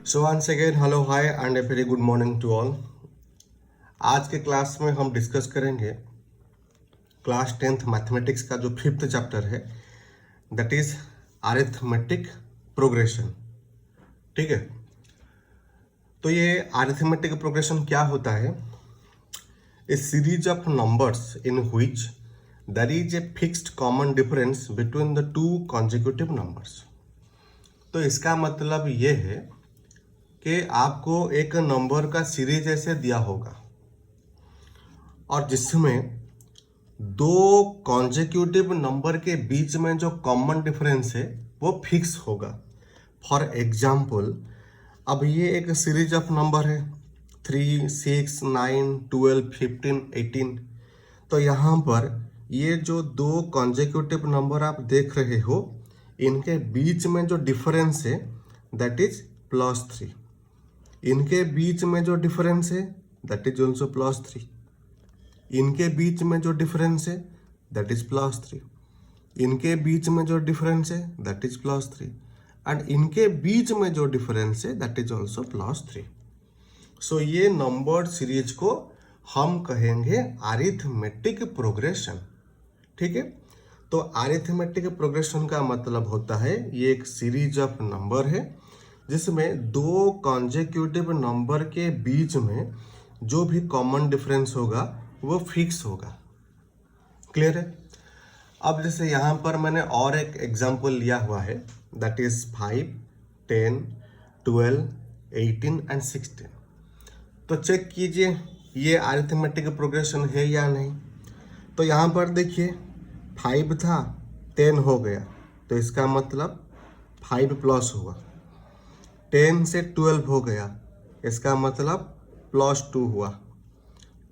So once again hello hi and a very good morning to all. आज के class में हम discuss करेंगे क्लास 10th मैथमेटिक्स का जो 5th चैप्टर है, दैट इज अरिथमेटिक प्रोग्रेशन। ठीक है, तो ये अरिथमेटिक प्रोग्रेशन क्या होता है? A series of numbers in which there is a fixed common difference between the two consecutive numbers. तो इसका मतलब ये है कि आपको एक नंबर का सीरीज ऐसे दिया होगा और जिसमें दो कॉन्जिक्यूटिव नंबर के बीच में जो कॉमन डिफरेंस है वो फिक्स होगा। फॉर एग्जाम्पल, अब ये एक सीरीज ऑफ नंबर है 3, 6, 9, 12, 15, 18। तो यहाँ पर ये जो दो कॉन्जिक्यूटिव नंबर आप देख रहे हो, इनके बीच में जो डिफरेंस है दैट इज +3। इनके बीच में जो डिफरेंस है दैट इज ऑल्सो +3। इनके बीच में जो डिफरेंस है दैट इज +3। इनके बीच में जो डिफरेंस है दैट इज +3 एंड इनके बीच में जो डिफरेंस है दैट इज ऑल्सो +3। सो ये नंबर सीरीज को हम कहेंगे अरिथमेटिक प्रोग्रेशन। ठीक है, तो अरिथमेटिक प्रोग्रेशन का मतलब होता है ये एक सीरीज ऑफ नंबर है जिसमें दो कॉन्जिक्यूटिव नंबर के बीच में जो भी कॉमन डिफरेंस होगा वो फिक्स होगा। क्लियर है? अब जैसे यहाँ पर मैंने और एक एग्जांपल लिया हुआ है दैट इज 5, 10, 12, 18 एंड 16। तो चेक कीजिए ये अरिथमेटिक प्रोग्रेशन है या नहीं। तो यहाँ पर देखिए 5 था, 10 हो गया, तो इसका मतलब 5 प्लस हुआ। 10 से 12 हो गया, इसका मतलब +2 हुआ।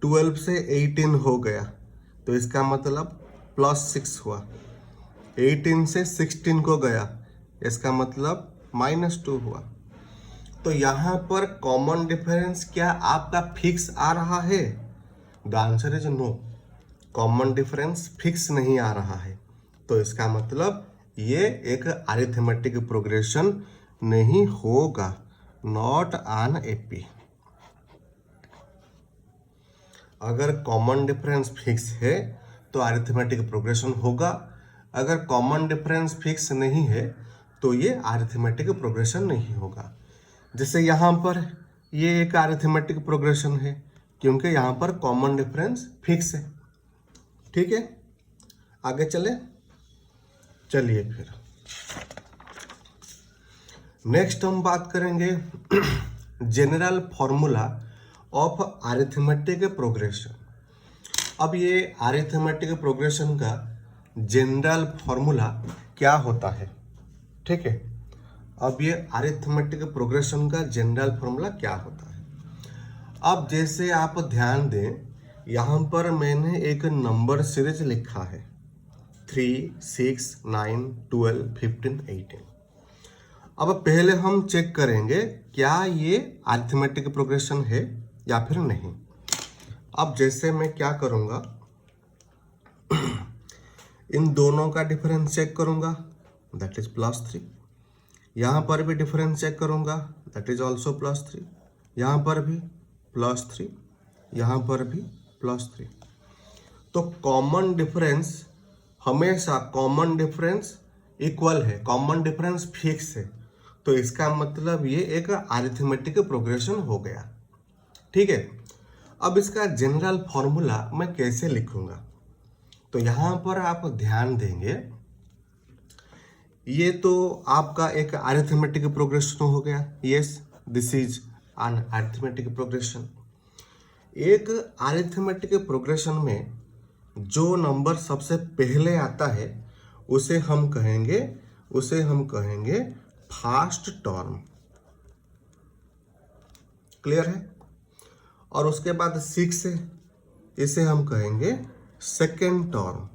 12 से 18 हो गया, तो इसका मतलब +6 हुआ। 18 से 16 को गया, इसका मतलब -2 हुआ। तो यहाँ पर कॉमन डिफरेंस क्या आपका फिक्स आ रहा है? The answer is no, common difference fix नहीं आ रहा है। तो इसका मतलब ये एक अरिथमेटिक प्रोग्रेशन नहीं होगा, नॉट एन एपी। अगर कॉमन डिफरेंस फिक्स है तो अरिथमेटिक प्रोग्रेशन होगा। अगर कॉमन डिफरेंस फिक्स नहीं है तो ये अरिथमेटिक प्रोग्रेशन नहीं होगा। जैसे यहाँ पर ये एक अरिथमेटिक प्रोग्रेशन है क्योंकि यहाँ पर कॉमन डिफरेंस फिक्स है। ठीक है, आगे चले। चलिए फिर नेक्स्ट हम बात करेंगे general formula of arithmetic progression. अब ये अरिथमेटिक प्रोग्रेशन का जनरल फॉर्मूला क्या होता है? ठीक है, अब ये अरिथमेटिक प्रोग्रेशन का जनरल फॉर्मूला क्या होता है? अब जैसे आप ध्यान दें, यहाँ पर मैंने एक नंबर सीरीज लिखा है 3, 6, 9, 12, 15, 18। अब पहले हम चेक करेंगे क्या ये अरिथमेटिक प्रोग्रेशन है या फिर नहीं। अब जैसे मैं क्या करूँगा, इन दोनों का डिफरेंस चेक करूँगा दैट इज +3। यहाँ पर भी डिफरेंस चेक करूँगा दैट इज ऑल्सो +3। यहाँ पर भी +3, यहाँ पर भी +3। तो कॉमन डिफरेंस हमेशा कॉमन डिफरेंस इक्वल है, कॉमन डिफरेंस फिक्स है। तो इसका मतलब ये एक अरिथमेटिक प्रोग्रेशन हो गया। ठीक है, अब इसका जनरल फॉर्मूला मैं कैसे लिखूंगा? तो यहाँ पर आप ध्यान देंगे, ये तो आपका एक अरिथमेटिक प्रोग्रेशन हो गया। Yes, this is an arithmetic progression. एक अरिथमेटिक प्रोग्रेशन में जो नंबर सबसे पहले आता है उसे हम कहेंगे फर्स्ट टर्म। क्लियर है? और उसके बाद 6 है, इसे हम कहेंगे सेकेंड टर्म।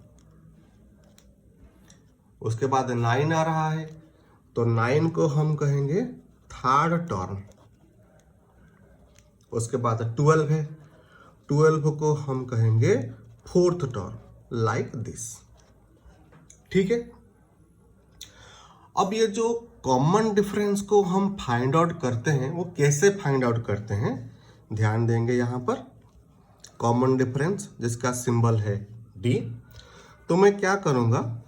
उसके बाद 9 आ रहा है, तो 9 को हम कहेंगे थर्ड टर्म। उसके बाद 12 है, 12 को हम कहेंगे फोर्थ टर्म, लाइक दिस। ठीक है, अब ये जो कॉमन डिफरेंस को हम फाइंड आउट करते हैं वो कैसे फाइंड आउट करते हैं, ध्यान देंगे यहाँ पर कॉमन डिफरेंस जिसका सिंबल है डी। तो मैं क्या करूँगा,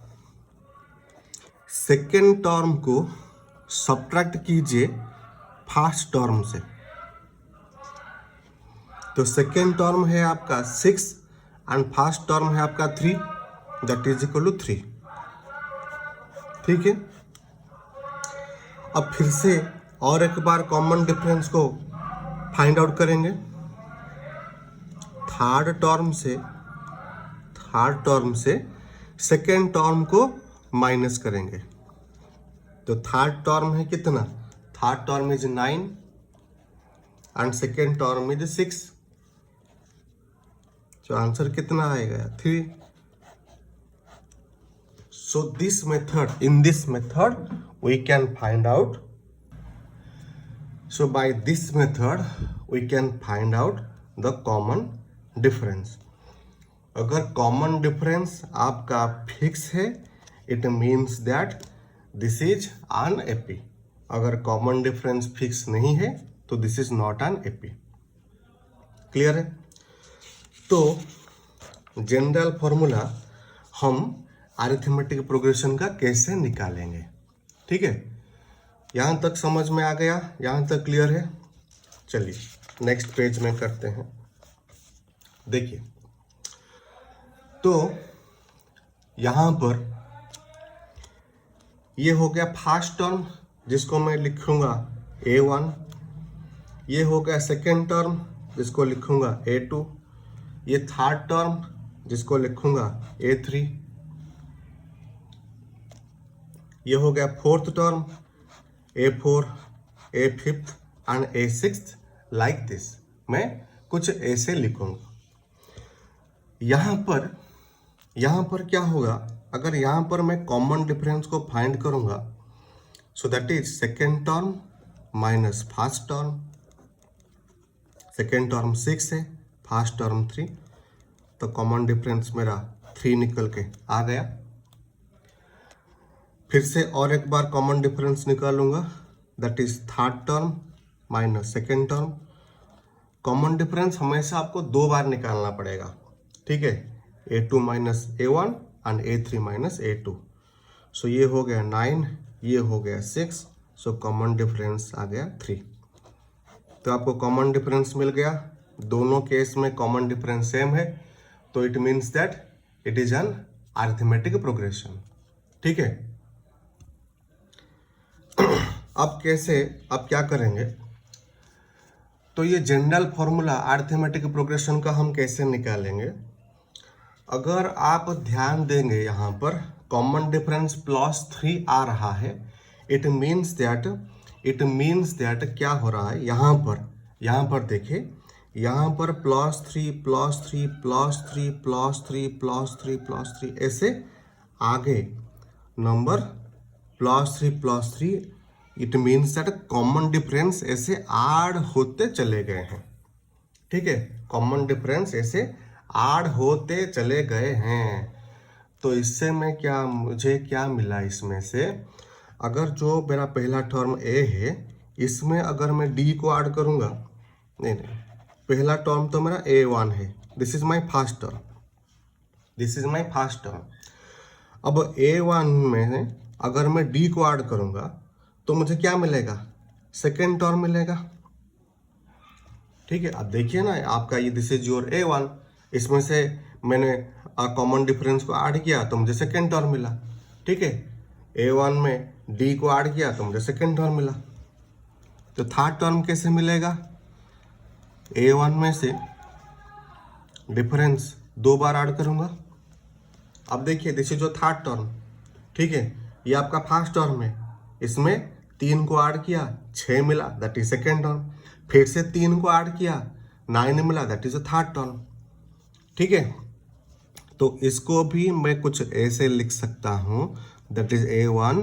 सेकेंड टर्म को सब्ट्रैक्ट कीजिए फर्स्ट टर्म से। तो सेकेंड टर्म है आपका 6 एंड फर्स्ट टर्म है आपका 3, दैट इज इक्वल टू 3। ठीक है, अब फिर से और एक बार कॉमन डिफरेंस को फाइंड आउट करेंगे। थर्ड टर्म से सेकेंड टर्म को माइनस करेंगे। तो थर्ड टर्म है कितना, third term is 9 and second term is 6। तो आंसर कितना आएगा, 3। So in this method we can find out. So by this method we can find out the common difference. अगर common difference आपका fix है, it means that this is an AP. अगर common difference fix नहीं है तो this is not an AP. Clear है? तो general formula हम अरिथमेटिक प्रोग्रेशन का कैसे निकालेंगे। ठीक है, यहाँ तक समझ में आ गया, यहाँ तक क्लियर है। चलिए नेक्स्ट पेज में करते हैं। देखिए, तो यहाँ पर ये हो गया फर्स्ट टर्म जिसको मैं लिखूंगा A1, ये हो गया सेकेंड टर्म जिसको लिखूंगा A2, ये थर्ड टर्म जिसको लिखूंगा A3, ये हो गया fourth term A4, A5 and A6 like this. मैं कुछ ऐसे लिखूंगा। यहाँ पर क्या होगा, अगर यहाँ पर मैं कॉमन डिफरेंस को फाइंड करूंगा, so that is second term minus first term. Second term 6 है, फर्स्ट टर्म 3, तो कॉमन डिफरेंस मेरा 3 निकल के आ गया। फिर से और एक बार कॉमन डिफरेंस निकालूंगा, that is third term minus second term. Common difference हमेशा आपको 2 बार निकालना पड़ेगा। ठीक है, A2 minus A1 and A3 minus A2। सो ये हो गया 9, ये हो गया 6, सो कॉमन डिफरेंस आ गया 3। तो आपको कॉमन डिफरेंस मिल गया। दोनों केस में कॉमन डिफरेंस सेम है, तो it means that it is an arithmetic progression. ठीक है, अब क्या करेंगे, तो ये जनरल फॉर्मूला अरिथमेटिक प्रोग्रेशन का हम कैसे निकालेंगे। अगर आप ध्यान देंगे, यहाँ पर कॉमन डिफरेंस +3 आ रहा है, इट मीन्स दैट क्या हो रहा है, यहाँ पर देखिए, यहाँ पर +3 ऐसे आगे number +3, it means that common difference ऐसे ऐड होते चले गए हैं। ठीक है, कॉमन डिफरेंस ऐसे ऐड होते चले गए हैं। तो इससे मुझे क्या मिला, इसमें से अगर जो मेरा पहला टर्म A है, इसमें अगर मैं D को ऐड करूँगा, नहीं, पहला टर्म तो मेरा A1 है, this is my first term. अब A1 में अगर मैं D को ऐड करूँगा तो मुझे क्या मिलेगा, सेकेंड टर्म मिलेगा। ठीक है, अब देखिए ना, आपका ये दिस इज योर A1, इसमें से मैंने कॉमन डिफरेंस को ऐड किया तो मुझे सेकेंड टर्म मिला। ठीक है, A1 में D को ऐड किया तो मुझे सेकेंड टर्म मिला। तो थर्ड टर्म कैसे मिलेगा, A1 में से डिफरेंस 2 बार ऐड करूंगा। अब देखिए, दिस इज जो थर्ड टर्म। ठीक है, ये आपका फर्स्ट टर्म है, इसमें 3 को ऐड किया 6 मिला, दैट इज सेकेंड टर्म। फिर से 3 को ऐड किया 9 मिला, that is a third term. ठीक है, तो इसको भी मैं कुछ ऐसे लिख सकता हूँ, that is A1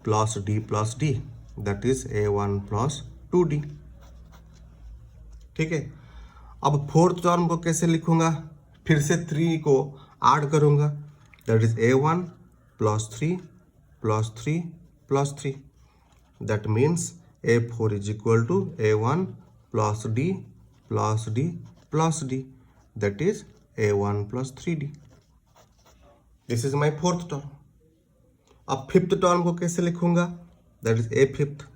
plus D, that is A1 plus 2D। ठीक है, अब फोर्थ टर्म को कैसे लिखूंगा, फिर से 3 को ऐड करूंगा, that is A1 plus 3 plus 3. That means A4 is equal to A1 plus D plus D plus D. That is A1 plus 3D. This is my fourth term. अब fifth term को कैसे लिखूंगा? That is A fifth.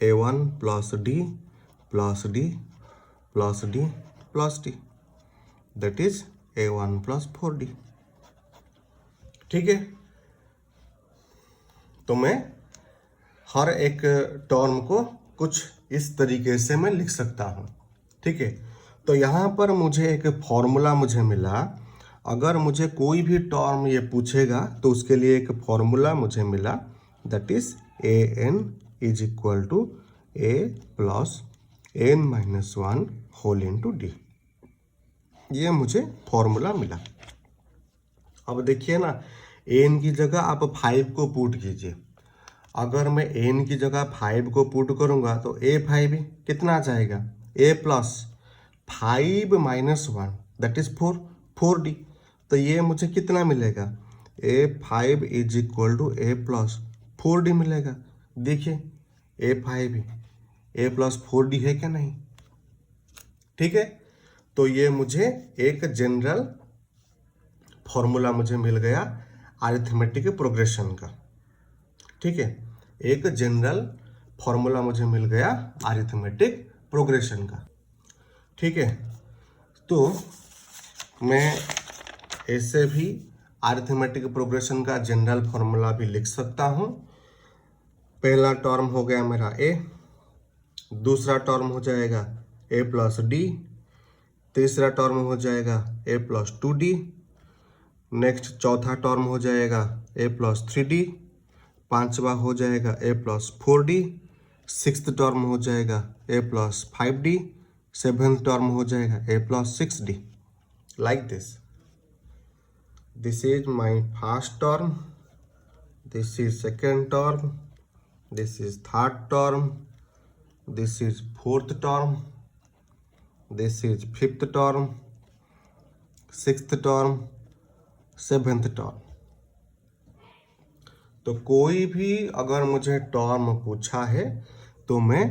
A1 plus D plus D plus D plus D. That is A1 plus 4D. ठीक है, तो मैं हर एक term को कुछ इस तरीके से मैं लिख सकता हूं. ठीक है, तो यहाँ पर मुझे एक फॉर्मूला मुझे मिला. अगर मुझे कोई भी टर्म ये पूछेगा तो उसके लिए एक फॉर्मूला मुझे मिला. That is an is equal to a plus n minus 1 whole into D. ये मुझे फॉर्मूला मिला. अब देखिए ना, n की जगह आप 5 को पुट कीजिए. अगर मैं n की जगह 5 को पुट करूंगा तो a5 कितना आ जाएगा? a plus 5 minus 1 that is 4d. तो ये मुझे कितना मिलेगा? a5 is equal to a plus 4d मिलेगा. देखिए a5 a प्लस 4d है क्या? नहीं. ठीक है, तो ये मुझे एक जनरल फॉर्मूला मुझे मिल गया अरिथमेटिक प्रोग्रेशन का. ठीक है, एक जनरल फॉर्मूला मुझे मिल गया अरिथमेटिक प्रोग्रेशन का. ठीक है, तो मैं ऐसे भी अरिथमेटिक प्रोग्रेशन का जनरल फॉर्मूला भी लिख सकता हूं. पहला टर्म हो गया मेरा a, दूसरा टर्म हो जाएगा a प्लस डी, तीसरा टर्म हो जाएगा a प्लस 2d, नेक्स्ट चौथा टर्म हो जाएगा a प्लस 3d, पांचवा हो जाएगा a plus 4d, sixth term हो जाएगा a plus 5d, seventh term हो जाएगा a plus 6d. Like this. This is my first term, this is second term, this is third term, this is fourth term, this is fifth term, sixth term, seventh term. तो कोई भी अगर मुझे term पूछा है तो मैं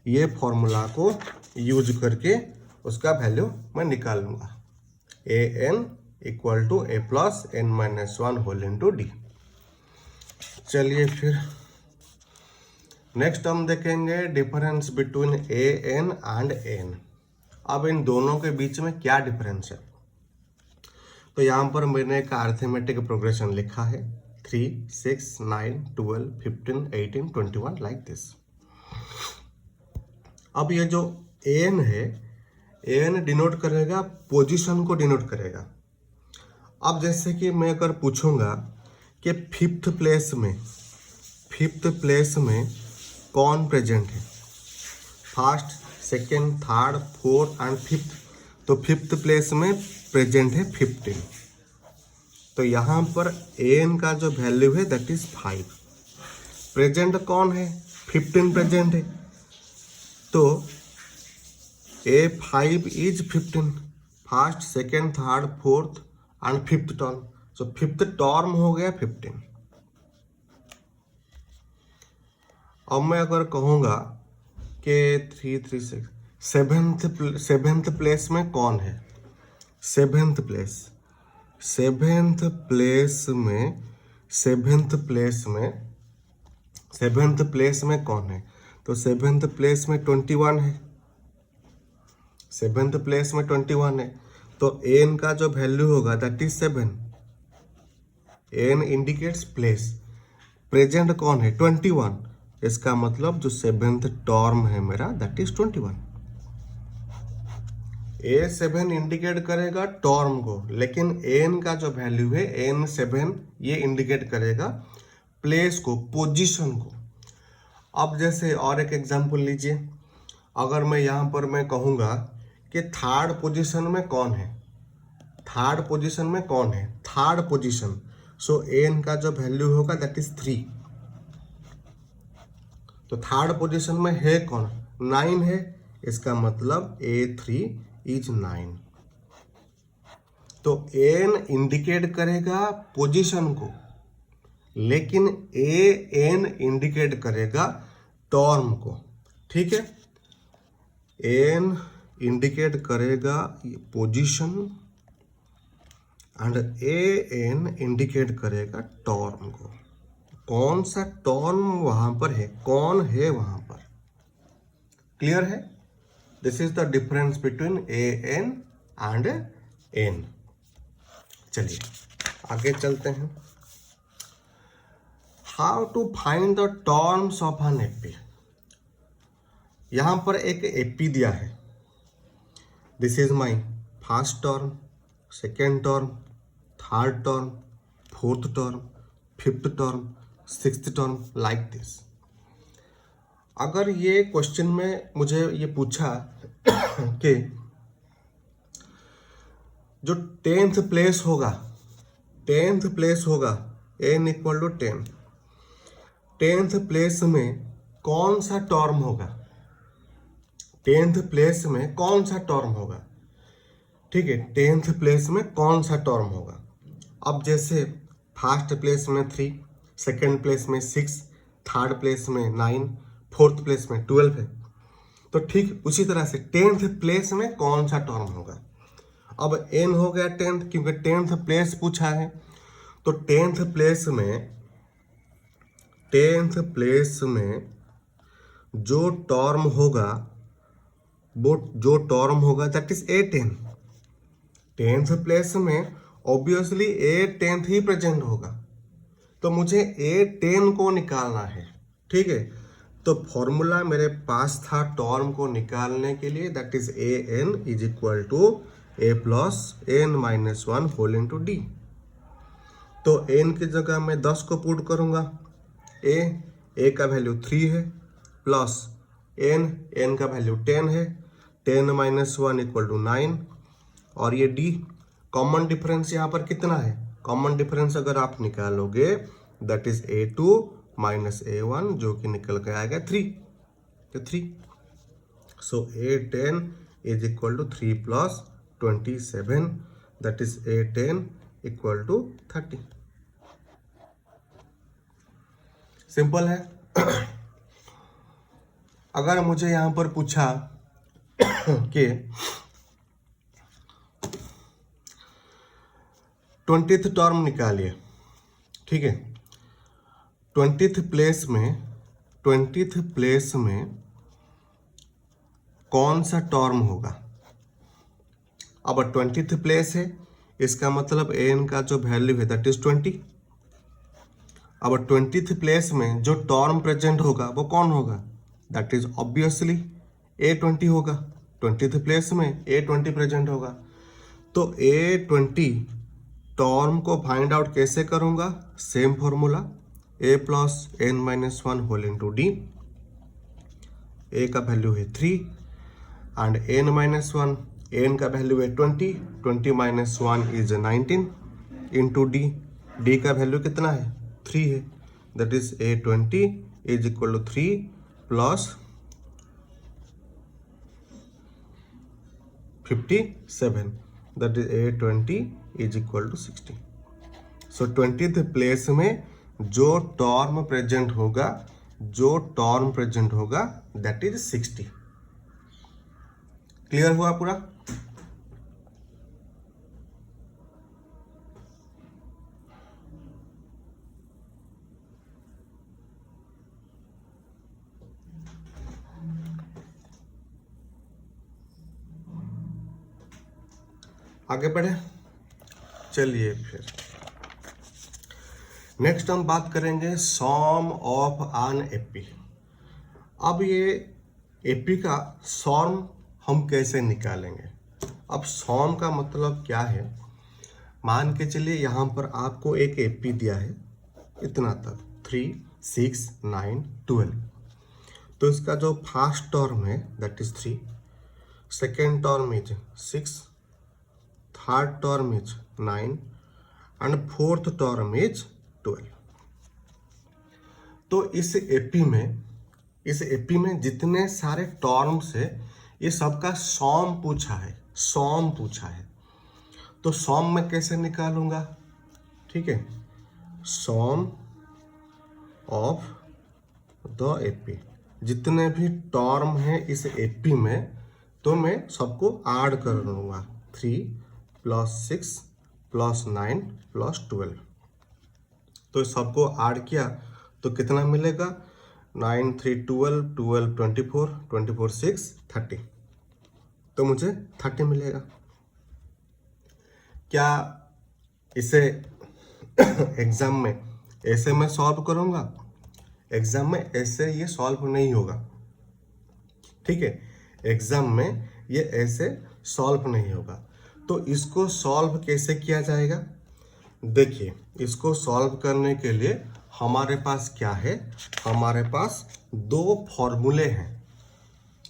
ये फॉर्मूला को यूज करके उसका वैल्यू मैं निकाल लूँगा. an equal to a plus n minus 1 whole into D. चलिए फिर नेक्स्ट हम देखेंगे difference between an and n. अब इन दोनों के बीच में क्या डिफरेंस है? तो यहाँ पर मैंने एक अरिथमेटिक प्रोग्रेशन लिखा है 3, 6, 9, 12, 15, 18, 21 लाइक दिस. अब ये जो an है, an डिनोट करेगा पोजीशन को डिनोट करेगा. अब जैसे कि मैं अगर पूछूंगा कि फिफ्थ प्लेस में कौन प्रेजेंट है? First, second, third, fourth and fifth. तो फिफ्थ प्लेस में प्रेजेंट है 15. तो यहाँ पर an का जो वैल्यू है दैट इज 5. प्रेजेंट कौन है? 15 प्रेजेंट है. तो a5 is 15. First, second, third, fourth and fifth term. So fifth term हो गया 15. अब मैं अगर कहूंगा कि 3, 3, 6 सेवेंथ प्लेस में कौन है? सेवेंथ प्लेस में कौन है? तो सेवेंथ प्लेस में 21 है. सेवेंथ प्लेस में 21 है. तो n का जो वैल्यू होगा that is 7. n indicates place. Present कौन है? 21. इसका मतलब जो सेवेंथ टर्म है मेरा दैट इज 21. a7 इंडिकेट करेगा टर्म को, लेकिन n का जो वैल्यू है n7 ये इंडिकेट करेगा प्लेस को, पोजीशन को. अब जैसे और एक एग्जांपल लीजिए. अगर मैं यहाँ पर मैं कहूँगा कि थर्ड पोजीशन में कौन है? Third position. सो n का जो वैल्यू होगा दैट इज 3. तो थर्ड पोजीशन में है कौन? 9 है. इसका मतलब a3 इज 9. तो n इंडिकेट करेगा पोजीशन को, लेकिन ए एन इंडिकेट करेगा टर्म को, ठीक है। एन इंडिकेट करेगा position and A N indicate करेगा टर्म को। कौन सा टर्म वहां पर है, कौन है वहां पर, क्लियर है। This is the difference between A N and N. चलिए आगे चलते हैं। How to find the terms of N AP. यहां पर एक एपी दिया है। This is my first term, second term, third term, fourth term, fifth term, sixth term, like this. अगर ये क्वेश्चन में मुझे ये पूछा कि जो टेंथ प्लेस होगा n equal to 10, tenth place में कौन सा टर्म होगा, टेंथ प्लेस में कौन सा टर्म होगा, ठीक है। टेंथ प्लेस में कौन सा टर्म होगा। अब जैसे फर्स्ट प्लेस में 3, सेकेंड प्लेस में 6, थर्ड प्लेस में 9, फोर्थ प्लेस में 12 है, तो ठीक उसी तरह से टेंथ प्लेस में कौन सा टर्म होगा। अब n हो गया 10th, क्योंकि टेंथ प्लेस पूछा है, तो टेंथ प्लेस में जो टर्म होगा, वो जो टर्म होगा that is A10। Tenth place में ऑब्वियसली A10 ही प्रेजेंट होगा, तो मुझे A10 को निकालना है, ठीक है। तो फॉर्मूला मेरे पास था टर्म को निकालने के लिए, that is AN is equal to A plus N minus 1 whole into D। तो N की जगह मैं 10 को पुट करूंगा। A का वैल्यू 3 है, प्लस N का वैल्यू 10 है, 10 माइनस 1 इक्वल टू 9, और ये D कॉमन डिफरेंस यहाँ पर कितना है, कॉमन डिफरेंस अगर आप निकालोगे that is A2 minus A1, जो कि निकल के आएगा 3, तो 3। So A10 is equal to 3 plus 27, that is A10 equal to 30। Simple है। अगर मुझे यहां पर पूछा कि 20th टर्म निकालिए, ठीक है। 20th प्लेस में कौन सा टर्म होगा। अब 20th प्लेस है, इसका मतलब n का जो वैल्यू है दैट इज 20। अब 20th प्लेस में जो टर्म प्रेजेंट होगा वो कौन होगा, दैट इज ऑब्वियसली A20 होगा। 20th प्लेस में A20 प्रेजेंट होगा, तो A20 टर्म को फाइंड आउट कैसे करूंगा, same formula, A plus N minus 1 whole into D। A का वैल्यू है 3 एंड N माइनस 1, N का वैल्यू है 20, 20 minus 1 is 19 into D। D का वैल्यू कितना है, 3 है, that is A20 is equal to 3 plus 57, that is A20 is equal to 60। So 20th place में जो टर्म प्रेजेंट होगा दैट इज 60। क्लियर हुआ पूरा। आगे बढ़े, चलिए फिर नेक्स्ट हम बात करेंगे सॉम ऑफ एन एपी। अब ये एपी का सॉम हम कैसे निकालेंगे। अब सॉम का मतलब क्या है, मान के चलिए यहाँ पर आपको एक एपी दिया है इतना तक 3, 6, 9, 12। तो इसका जो फर्स्ट टर्म है that is 3, second term is 6, third term is 9 and fourth term is 12। तो इस एपी में जितने सारे टर्म्स है ये सबका सॉम पूछा है। तो सॉम में कैसे निकालूंगा, ठीक है। सॉम ऑफ द एपी। जितने भी टर्म हैं इस एपी में तो मैं सबको ऐड कर लूँगा। 3 + 6 + 9 + 12, तो सबको ऐड किया तो कितना मिलेगा? 9 3 12, 12 24, 24 6 30, तो मुझे 30 मिलेगा। क्या इसे एग्जाम में ऐसे मैं सॉल्व करूँगा? एग्जाम में ऐसे ये सॉल्व नहीं होगा, ठीक है। एग्जाम में ये ऐसे सॉल्व नहीं होगा। तो इसको सॉल्व कैसे किया जाएगा? देखिए, इसको सॉल्व करने के लिए हमारे पास क्या है? हमारे पास दो फॉर्मूले हैं।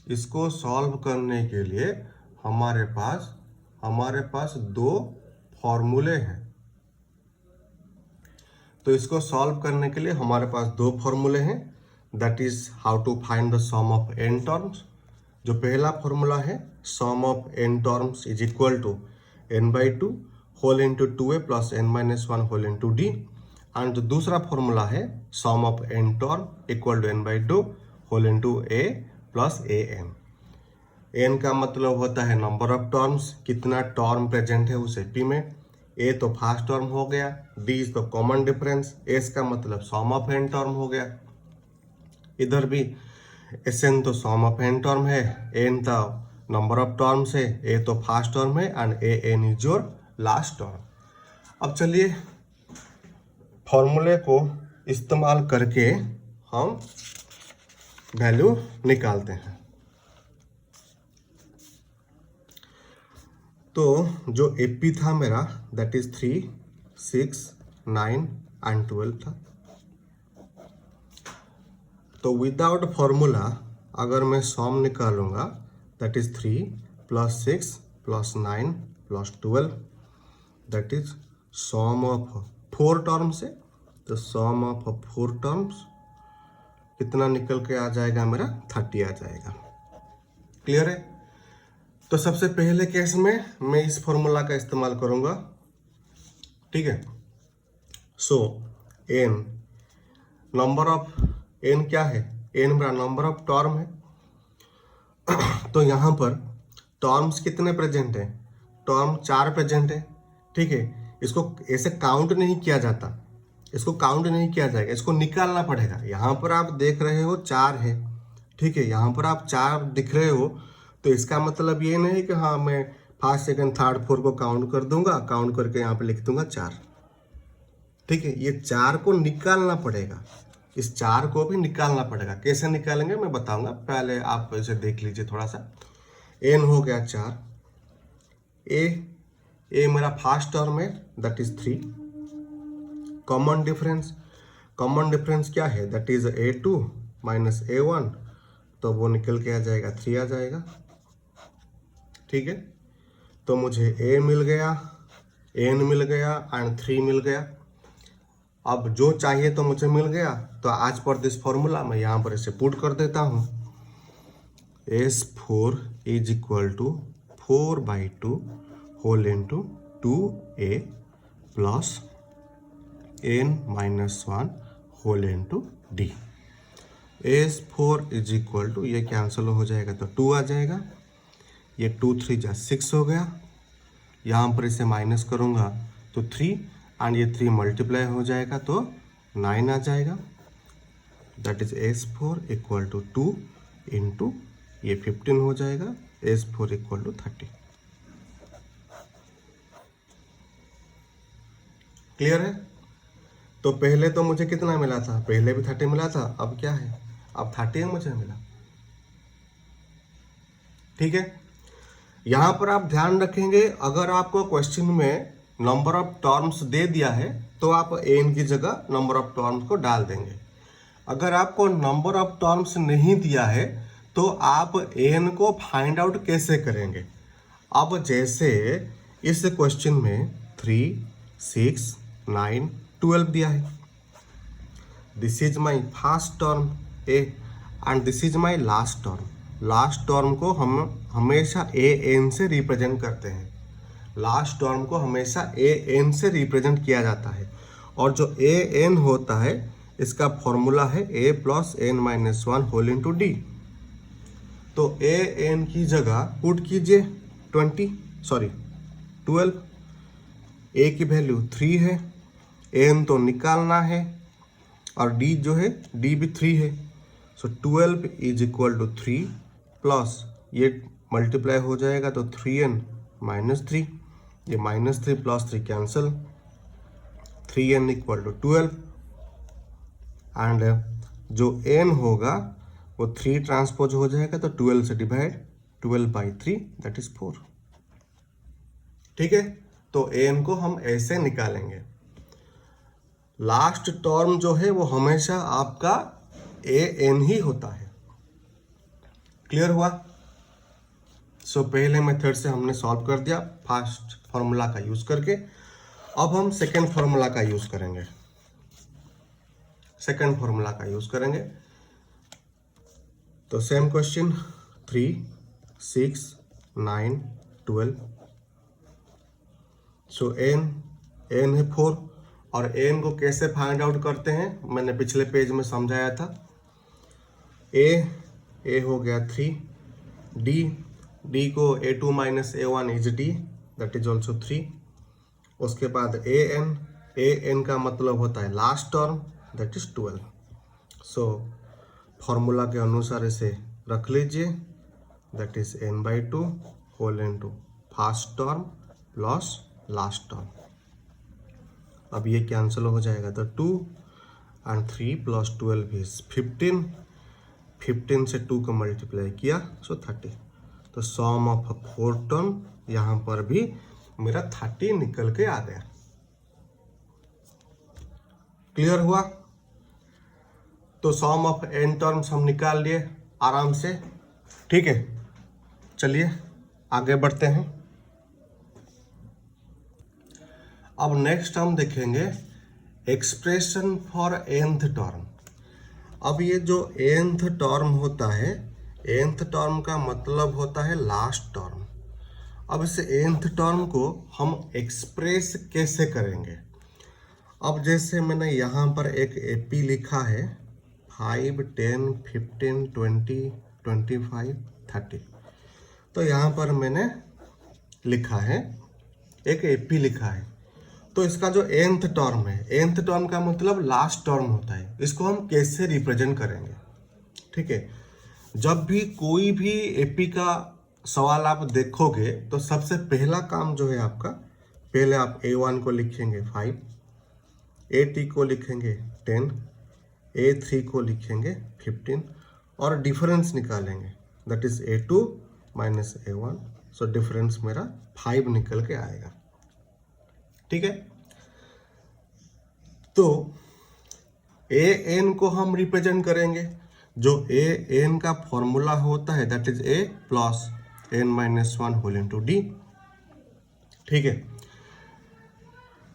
इसको सॉल्व करने के लिए हमारे पास दो फॉर्मूले हैं। तो इसको सॉल्व करने के लिए हमारे पास दो फॉर्मूले हैं। That is how to find the sum of n terms. जो पहला फॉर्मूला है, sum of n terms is equal to n/2 whole into 2a plus n-1 whole into d। And जो दूसरा फॉर्मूला है, sum of n term equal to n/2 whole into a plus an। n का मतलब होता है number of terms, कितना term present है उस एपी में। ए तो फर्स्ट टर्म हो गया, D is the common difference, S का मतलब सम ऑफ n टर्म हो गया। इधर भी Sn तो सम ऑफ n टर्म है, n तो नंबर ऑफ टर्म्स है, ए तो फर्स्ट टर्म है and an is your last term. अब चलिए फॉर्मूले को इस्तेमाल करके हम वैल्यू निकालते हैं। तो जो एपी था मेरा, दैट इज 3 6 9 एंड 12 था। तो विदाउट फॉर्मूला अगर मैं सम निकालूंगा, that is 3 + 6 + 9 + 12, that is sum of 4 terms है। तो सम ऑफ 4 टर्म्स कितना निकल के आ जाएगा? मेरा 30 आ जाएगा। क्लियर है? तो सबसे पहले केस में मैं इस फॉर्मूला का इस्तेमाल करूंगा, ठीक है। सो n, नंबर ऑफ n क्या है? n मेरा नंबर ऑफ टर्म है। तो यहाँ पर टर्म्स कितने प्रेजेंट है? टर्म 4 प्रेजेंट है, ठीक है। इसको ऐसे काउंट नहीं किया जाता, इसको काउंट नहीं किया जाएगा, इसको निकालना पड़ेगा। यहाँ पर आप देख रहे हो 4 है, ठीक है। यहाँ पर आप 4 दिख रहे हो, तो इसका मतलब ये नहीं कि हाँ मैं फर्स्ट सेकंड थर्ड फोर्थ को काउंट कर दूंगा, काउंट करके यहाँ पे लिख दूंगा 4, ठीक है। ये 4 को निकालना पड़ेगा, इस 4 को भी निकालना पड़ेगा। कैसे निकालेंगे मैं बताऊंगा, पहले आप इसे देख लीजिए थोड़ा सा। n हो गया 4, ए मेरा फर्स्ट टर्म है, दैट इज 3। कॉमन डिफरेंस क्या है? That is a2 minus a1, तो वो निकल के आ जाएगा 3 आ जाएगा, ठीक है। तो मुझे a मिल गया, n मिल गया एंड 3 मिल गया। अब जो चाहिए तो मुझे मिल गया, तो आज पर दिस फॉर्मूला मैं यहाँ पर इसे पुट कर देता हूँ। S4 is equal to 4/2 whole into 2a plus n-1 whole into d। S4 is equal to, ये कैंसिल हो जाएगा तो 2 आ जाएगा, ये 2 3 जा 6 हो गया। यहाँ पर इसे माइनस करूँगा तो 3 एंड ये 3 मल्टीप्लाई हो जाएगा तो 9 आ जाएगा। That is S4 equal to 2 into ये 15 हो जाएगा, S4 इक्वल टू 30। क्लियर है? तो पहले तो मुझे कितना मिला था? पहले भी 30 मिला था, अब क्या है? अब 30 मुझे मिला, ठीक है। यहां पर आप ध्यान रखेंगे, अगर आपको क्वेश्चन में नंबर ऑफ टर्म्स दे दिया है तो आप n की जगह नंबर ऑफ टर्म्स को डाल देंगे। अगर आपको नंबर ऑफ टर्म्स नहीं दिया है तो आप n को फाइंड आउट कैसे करेंगे? अब जैसे इस क्वेश्चन में 3 6 9 12 दिया है, this is my first term a and this is my last term. Last term को हम हमेशा an से रिप्रेजेंट करते हैं, लास्ट टर्म को हमेशा an से रिप्रेजेंट किया जाता है। और जो an होता है इसका फॉर्मूला है a plus N minus one whole into D. तो a n की जगह पुट कीजिए 12, a की वैल्यू 3 है, n तो निकालना है और d जो है d भी 3 है। So 12 is equal to 3 plus ये मल्टीप्लाई हो जाएगा तो 3n माइनस 3, ये minus 3 plus 3 cancel, 3n equal to 12 and जो n होगा वो 3 ट्रांसपोज हो जाएगा तो 12 से डिवाइड, 12/3 दैट इज 4। ठीक है, तो n को हम ऐसे निकालेंगे। लास्ट टर्म जो है वो हमेशा आपका an ही होता है। क्लियर हुआ? सो पहले मेथड से हमने सॉल्व कर दिया फर्स्ट फॉर्मूला का यूज करके। अब हम सेकेंड फॉर्मूला का यूज करेंगे। तो सेम क्वेश्चन 3, 6, 9, 12। सो n है 4 और n को कैसे फाइंड आउट करते हैं मैंने पिछले पेज में समझाया था। a हो गया 3, d को a2 minus a1 is d that is also 3। उसके बाद an का मतलब होता है last term that is 12। So formula के अनुसार इसे रख लीजिए that is n/2 whole into first term plus last term. अब ये कैंसिल हो जाएगा तो 2 एंड 3 प्लस 12 इज 15, 15 से 2 को मल्टीप्लाई किया सो 30। तो सम ऑफ 4 टर्म यहाँ पर भी मेरा 30 निकल के आ गया। क्लियर हुआ? तो सम ऑफ n टर्म्स हम निकाल लिए आराम से। ठीक है, चलिए आगे बढ़ते हैं। अब नेक्स्ट हम देखेंगे एक्सप्रेशन फॉर nth टर्म। अब ये जो nth टर्म होता है, nth टर्म का मतलब होता है लास्ट टर्म। अब इस nth टर्म को हम एक्सप्रेस कैसे करेंगे? अब जैसे मैंने यहाँ पर एक AP लिखा है 5, 10, 15, 20, 25, 30। तो यहाँ पर मैंने लिखा है एक AP लिखा है। तो इसका जो nth टर्म है, nth टर्म का मतलब लास्ट टर्म होता है। इसको हम कैसे रिप्रेजेंट करेंगे? ठीक है, जब भी कोई भी AP का सवाल आप देखोगे तो सबसे पहला काम जो है आपका, पहले आप A1 को लिखेंगे 5, A2 को लिखेंगे 10, A3 को लिखेंगे 15 और डिफरेंस निकालेंगे that is A2 minus A1। So difference मेरा 5 निकल के आएगा। ठीक है, तो an को हम रिप्रेजेंट करेंगे। जो an का फॉर्मूला होता है that is a plus n minus 1 whole into D. ठीक है,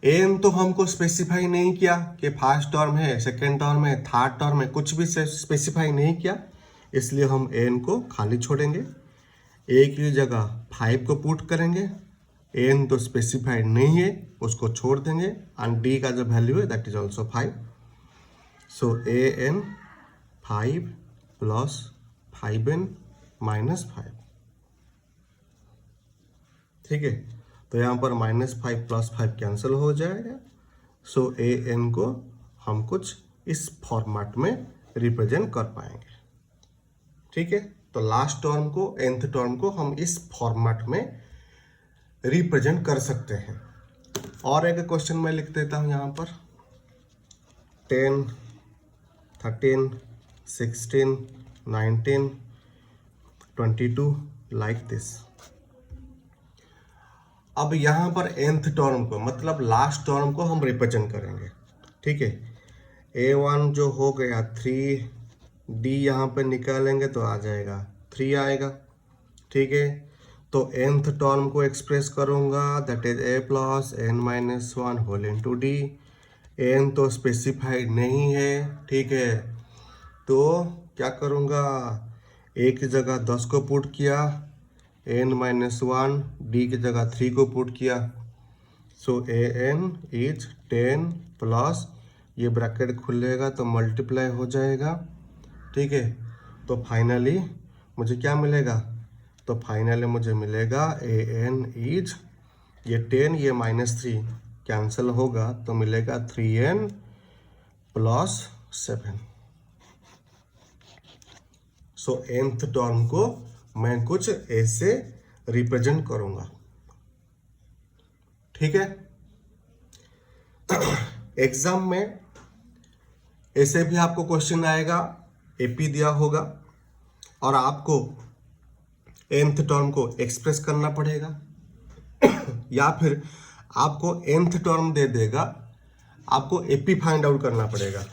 n तो हमको स्पेसिफाई नहीं किया कि फर्स्ट टर्म है, सेकेंड टर्म है, थर्ड टर्म है, कुछ भी स्पेसिफाई नहीं किया, इसलिए हम n को खाली छोड़ेंगे। a की जगह 5 को पुट करेंगे, n तो स्पेसिफाइड नहीं है उसको छोड़ देंगे एंड d का जो वैल्यू है that is also 5। So an 5 plus 5n minus 5। ठीक है, तो यहाँ पर -5 + 5 कैंसिल हो जाएगा। सो an को हम कुछ इस फॉर्मेट में रिप्रेजेंट कर पाएंगे। ठीक है, तो लास्ट टर्म को, nth टर्म को हम इस फॉर्मेट में रिप्रेजेंट कर सकते हैं। और एक क्वेश्चन मैं लिख देता हूं यहाँ पर 10, 13, 16, 19, 22 लाइक दिस। अब यहाँ पर nth टर्म को मतलब लास्ट टर्म को हम रिप्रेजेंट करेंगे। ठीक है, A1 जो हो गया 3, D यहाँ पे निकालेंगे तो आ जाएगा 3 आएगा। ठीक है, तो nth टर्म को एक्सप्रेस करूँगा that is a plus n minus 1 whole into D. n तो स्पेसिफाइड नहीं है। ठीक है, तो क्या करूँगा, a की जगह 10 को पुट किया, n माइनस 1, d की जगह 3 को पुट किया। सो an इज 10 प्लस ये ब्रैकेट खुलेगा तो मल्टीप्लाई हो जाएगा, ठीक है। तो फाइनली मुझे क्या मिलेगा, तो फाइनली मुझे मिलेगा an इज ये 10 ये -3 कैंसिल होगा तो मिलेगा 3n + 7। सो nth टर्म को मैं कुछ ऐसे रिप्रेजेंट करूंगा, ठीक है। एग्जाम में ऐसे भी आपको क्वेश्चन आएगा, एपी दिया होगा और आपको nth टर्म को एक्सप्रेस करना पड़ेगा या फिर आपको nth टर्म दे देगा, आपको एपी फाइंड आउट करना पड़ेगा।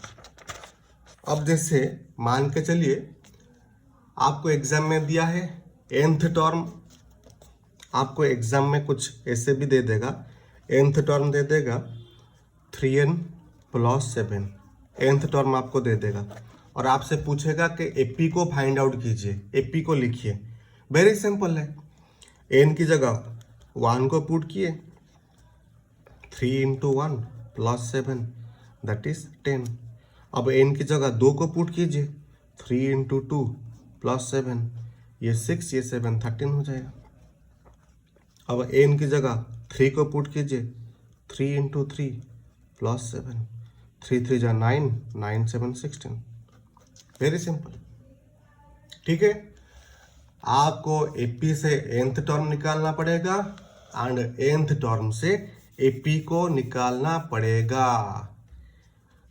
अब जैसे मान के चलिए आपको एग्जाम में दिया है nth टर्म, आपको एग्जाम में कुछ ऐसे भी दे देगा, nth टर्म दे देगा 3n + 7, nth टर्म आपको दे देगा और आपसे पूछेगा कि एपी को फाइंड आउट कीजिए, एपी को लिखिए। वेरी सिंपल है, n की जगह 1 को पुट किए, 3 × 1 + 7 दैट इज 10। अब n की जगह 2 को पुट कीजिए, 3 × 2 + 7 ये 6 ये 7 13 हो जाएगा। अब n की जगह 3 को पुट कीजिए, 3 × 3 + 7 3 3 जा 9 9 7 16। वेरी सिंपल, ठीक है। आपको एपी से nth टर्म निकालना पड़ेगा एंड nth टर्म से एपी को निकालना पड़ेगा,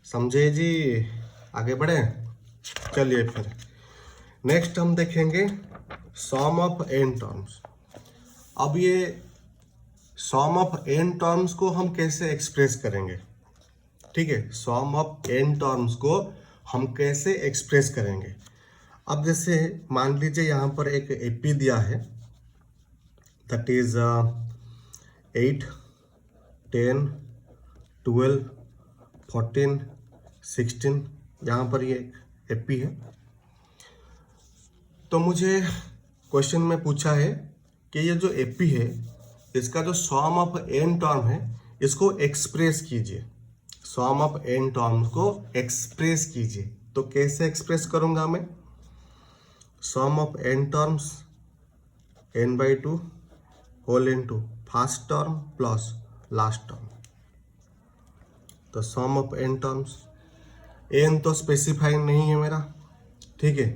समझे जी। आगे बढ़े, चलिए फिर नेक्स्ट हम देखेंगे सम ऑफ n टर्म्स। अब ये सम ऑफ n टर्म्स को हम कैसे एक्सप्रेस करेंगे, ठीक है। सम ऑफ n टर्म्स को हम कैसे एक्सप्रेस करेंगे। अब जैसे मान लीजिए यहाँ पर एक एपी दिया है, दैट इज 8 10 12 14 16, यहाँ पर ये एपी है। तो मुझे क्वेश्चन में पूछा है कि ये जो एपी है इसका जो सम ऑफ n टर्म है इसको एक्सप्रेस कीजिए, सम ऑफ n टर्म को एक्सप्रेस कीजिए। तो कैसे एक्सप्रेस करूंगा मैं, sum of n terms n/2 whole into first term plus last term. तो sum of n terms, n तो स्पेसिफाई नहीं है मेरा, ठीक है।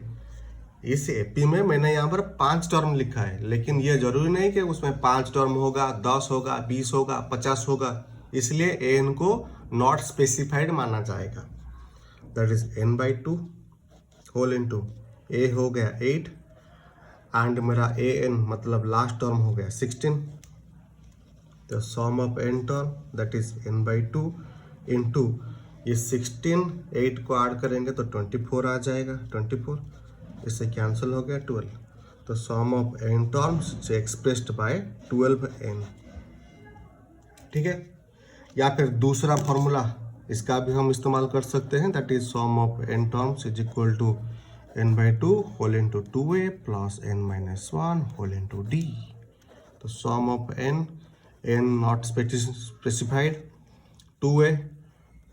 इस एपी में मैंने यहाँ पर 5 टर्म लिखा है, लेकिन ये जरूरी नहीं कि उसमें 5 टर्म होगा, 10 होगा, 20 होगा, 50 होगा, इसलिए n को नॉट स्पेसिफाइड माना जाएगा। That is n/2 whole into a हो गया 8 एंड मेरा an मतलब लास्ट टर्म हो गया 16। तो sum of n term that is n/2 into ये 16 8 को ऐड करेंगे तो 24 आ जाएगा, 24 इससे कैंसिल हो गया 12। तो सम ऑफ n टर्म्स से एक्सप्रेस्ड बाय 12n, ठीक है। या फिर दूसरा फॉर्मूला इसका भी हम इस्तेमाल कर सकते हैं, that is sum of n terms is equal to n/2 whole into 2a plus n-1 whole into d। तो sum of n not specified, 2a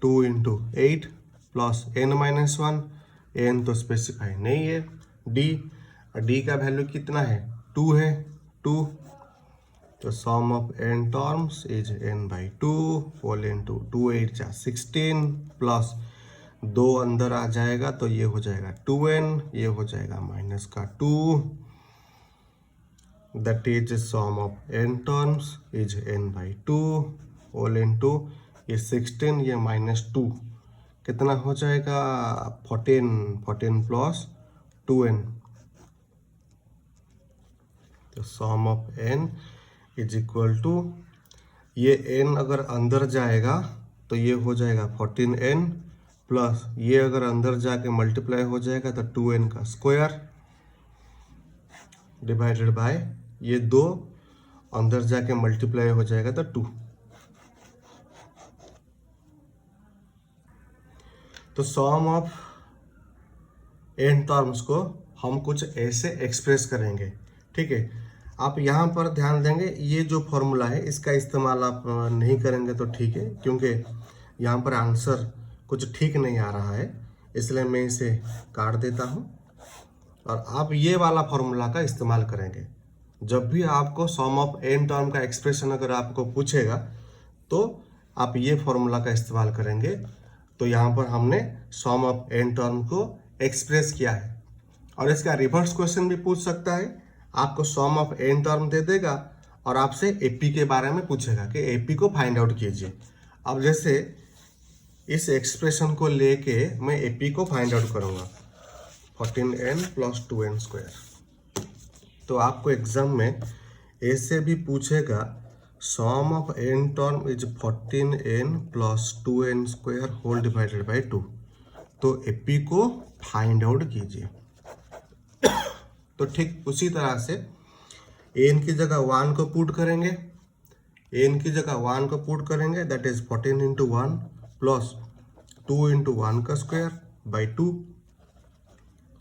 2 × 8 plus n-1 n तो स्पेसिफाई नहीं है, d का वैल्यू कितना है 2 है 2। तो sum of n terms is n/2 whole into 2 8 जा 16 प्लस 2 अंदर आ जाएगा तो ये हो जाएगा 2n, ये हो जाएगा -2, that is sum of n terms is n/2 whole into ये 16 ये -2 कितना हो जाएगा 14 प्लस 2n। तो sum of n is equal to ये n अगर अंदर जाएगा तो ये हो जाएगा 14n प्लस ये अगर अंदर जाके मल्टीप्लाई हो जाएगा तो 2n का स्क्वायर डिवाइडेड बाय ये 2 अंदर जाके मल्टीप्लाई हो जाएगा तो 2। तो सम ऑफ n टर्म्स को हम कुछ ऐसे एक्सप्रेस करेंगे, ठीक है। आप यहाँ पर ध्यान देंगे ये जो फॉर्मूला है इसका इस्तेमाल आप नहीं करेंगे तो ठीक है, क्योंकि यहाँ पर आंसर कुछ ठीक नहीं आ रहा है, इसलिए मैं इसे काट देता हूँ। और आप ये वाला फॉर्मूला का इस्तेमाल करेंगे जब भी आपको सम ऑफ n टर्म का एक्सप्रेशन अगर आपको पूछेगा, तो आप ये फॉर्मूला का इस्तेमाल करेंगे। तो यहाँ पर हमने सम ऑफ n टर्म को एक्सप्रेस किया है। और इसका रिवर्स क्वेश्चन भी पूछ सकता है, आपको सम ऑफ n टर्म दे देगा और आपसे AP के बारे में पूछेगा कि AP को फाइंड आउट कीजिए। अब जैसे इस एक्सप्रेशन को लेके मैं AP को फाइंड आउट करूँगा, 14n + 2n²। तो आपको एग्जाम में ऐसे भी पूछेगा sum of n term is 14n + 2n² whole divided by 2। तो AP को फाइंड आउट कीजिए। तो ठीक उसी तरह से n की जगह 1 को पुट करेंगे, n की जगह 1 को पुट करेंगे, दैट इज 14 × 1 + 2 × 1 का स्क्वायर बाई 2।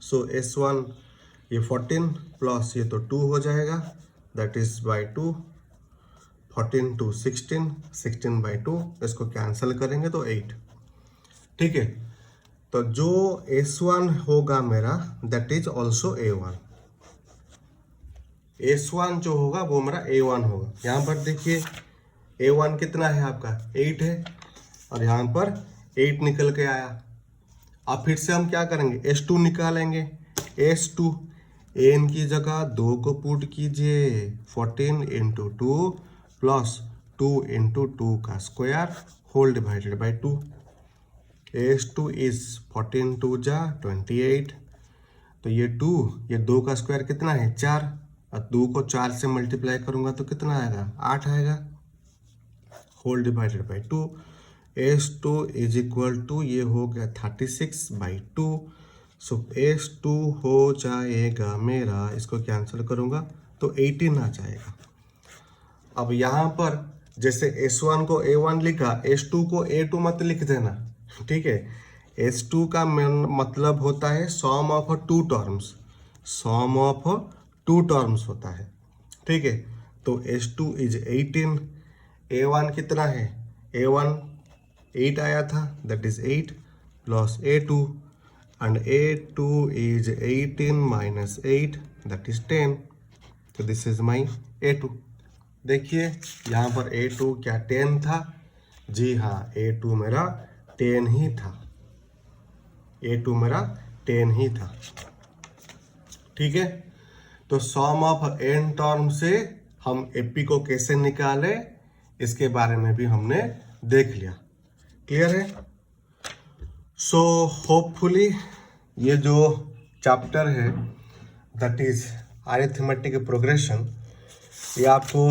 सो S1 ये 14 प्लस ये तो 2 हो जाएगा, दैट इज बाई 2। 14 × 16, 16 बाई 2, इसको कैंसिल करेंगे तो 8। ठीक है, तो जो S1 होगा मेरा that is also A1। S1 जो होगा वो मेरा A1 होगा। यहाँ पर देखिए A1 कितना है आपका 8 है, और यहाँ पर 8 निकल के आया। अब फिर से हम क्या करेंगे, S2 निकालेंगे। S2 n की जगह 2 को पुट कीजिए, 14 × 2 + 2 × 2 का square whole divided by 2। S2 is 14 × 2 = 28। तो ये 2 का स्क्वायर कितना है 4, और 2 को 4 से मल्टीप्लाई करूंगा तो कितना आएगा 8 आएगा, whole divided by 2। S2 is equal to ये हो गया 36/2। सो S2 हो जाएगा मेरा, इसको कैंसिल करूंगा तो 18 आ जाएगा। अब यहाँ पर जैसे S1 को A1 लिखा, S2 को A2 मत लिख देना, ठीक है। S2 का मतलब होता है sum of 2 terms, sum of 2 terms होता है, ठीक है। तो S2 इज 18, A1 कितना है, A1 8 आया था, that is 8 plus A2, and A2 is 18 - 8 that is 10। तो दिस इज माई A2। देखिए यहाँ पर A2 क्या 10 था, जी हाँ A2 मेरा 10 ही था, A2 मेरा 10 ही था, ठीक है। तो सम ऑफ n टर्म से हम AP को कैसे निकाले इसके बारे में भी हमने देख लिया, क्लियर है। सो होपफुली ये जो चैप्टर है दैट इज अरिथमेटिक प्रोग्रेशन, ये आपको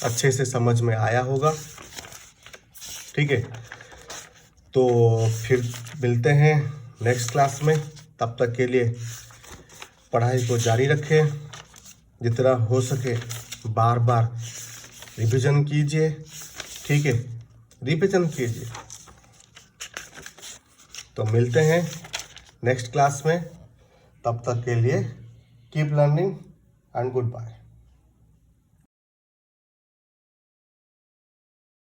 अच्छे से समझ में आया होगा, ठीक है। तो फिर मिलते हैं नेक्स्ट क्लास में, तब तक के लिए पढ़ाई को जारी रखें, जितना हो सके बार बार रिवीजन कीजिए, ठीक है, रिवीजन कीजिए। तो मिलते हैं नेक्स्ट क्लास में, तब तक के लिए keep learning and good bye.